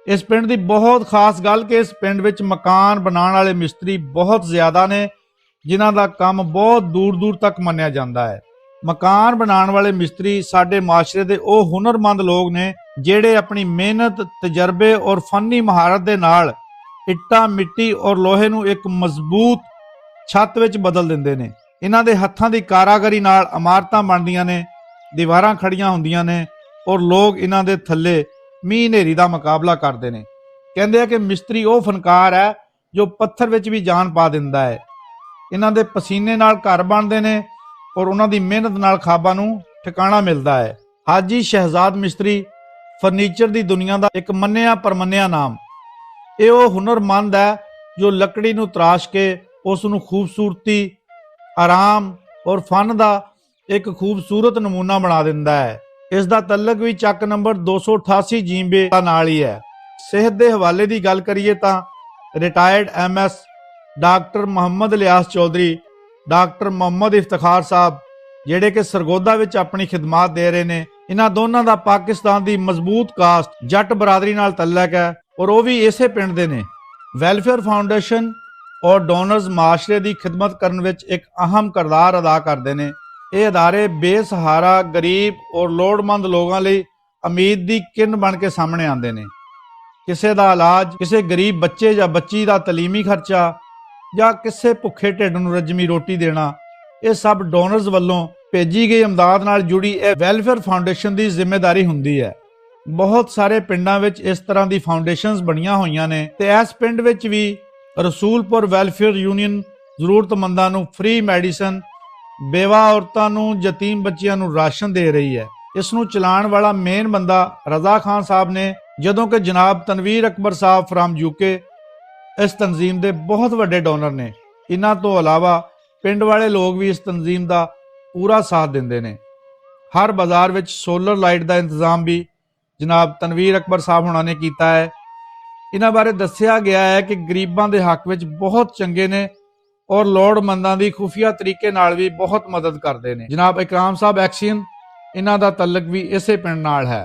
इस पिंड की बहुत खास गल कि इस पिंड विच मकान बनाने वाले मिस्त्री बहुत ज़्यादा ने, जिन्हां दा काम बहुत दूर दूर तक मन्निया जाता है। मकान बनाने वाले मिस्त्री साडे माशरे दे ओ हुनरमंद लोग ने जिहड़े अपनी मेहनत, तजर्बे और फनी महारत दे नाल इट्टा, मिट्टी और लोहे नूं एक मजबूत छत विच बदल दिंदे ने। इन्हां दे हत्थां दी कारागरी नाल इमारतां बनदियां ने, दीवारां खड़ियां हुंदियां ने और लोग इन्हां दे थल्ले मींह हनेरी दा मुकाबला करदे ने। कहंदे आ कि मिस्त्री ਉਹ फनकार है जो पत्थर विच भी जान पा दिंदा है। इन्हां दे पसीने नाल घर बनदे ने और उन्हां दी मेहनत नाल खाबां नूं ठिकाणा मिलदा है। हाजी शहजाद मिस्त्री फर्नीचर दी दुनिया दा एक मन्निया परमन्निया नाम। ਇਹ ਉਹ ਹੁਨਰਮੰਦ ਹੈ ਜੋ ਲੱਕੜੀ ਨੂੰ ਤਰਾਸ਼ ਕੇ ਉਸ ਨੂੰ ਖੂਬਸੂਰਤੀ, ਆਰਾਮ ਔਰ ਫਨ ਦਾ ਇੱਕ ਖੂਬਸੂਰਤ ਨਮੂਨਾ ਬਣਾ ਦਿੰਦਾ ਹੈ। ਇਸ ਦਾ ਤਲਕ ਵੀ ਚੱਕ ਨੰਬਰ 288 ਜੀਂਬੇ ਦਾ ਨਾਲ ਹੀ ਹੈ। ਸਿਹਤ ਦੇ ਹਵਾਲੇ ਦੀ ਗੱਲ ਕਰੀਏ ਤਾਂ retired MS doctor Muhammad Ilyas Chaudhary, doctor Muhammad Iftikhar Sahib ਜਿਹੜੇ ਕਿ ਸਰਗੋਦਾ ਵਿੱਚ ਆਪਣੀ ਖਿਦਮਤ ਦੇ ਰਹੇ ਨੇ, ਇਹਨਾਂ ਦੋਨਾਂ ਦਾ ਪਾਕਿਸਤਾਨ ਦੀ ਮਜ਼ਬੂਤ ਕਾਸਟ ਜੱਟ ਬਰਾਦਰੀ ਨਾਲ ਤਲਕ ਹੈ और वो भी इसे पिंड दे ने। वैलफेयर फाउंडेशन और डोनर्स माशरे की खिदमत करने विच एक अहम किरदार अदा करते हैं। ये अदारे बेसहारा, गरीब और लोड़मंद लोगों लिए उम्मीद की किरण बन के सामने आते हैं। किसी का इलाज, किसी गरीब बच्चे या बच्ची का तलीमी खर्चा या किसी भुखे ढिड नूं रजमी रोटी देना, ये सब डोनर्स वालों भेजी गई इमदाद नाल जुड़ी वैलफेयर फाउंडेशन की जिम्मेदारी हुंदी है। बहुत सारे पिंडां विच इस तरह की फाउंडेशनस बणियां होईयां ने ते इस पिंड विच भी रसूलपुर वैलफेयर यूनियन जरूरतमंदां नूं फ्री मैडिसन, बेवा औरतां नूं, यतीम बच्चियां नूं राशन दे रही है। इस नूं चलाउण वाला मेन बंदा रजा खान साहब ने, जदों कि जनाब तनवीर अकबर साहब फ्राम UK इस तंजीम के बहुत वड्डे डोनर ने। इन्हां तो अलावा पिंड वाले लोग भी इस तंजीम का पूरा साथ दिंदे ने। हर बाजार विच सोलर लाइट का इंतजाम भी जनाब तनवीर अकबर साहब होना ने कीता है। इन्हां बारे दस्सिया गया है कि गरीबां दे हक विच बहुत चंगे ने और लोड़मंदां दी खुफिया तरीके नाल भी बहुत मदद करते हैं। जनाब इकराम साहब एक्शन, इन्हां दा तल्लक भी इसे पिंड नाल है।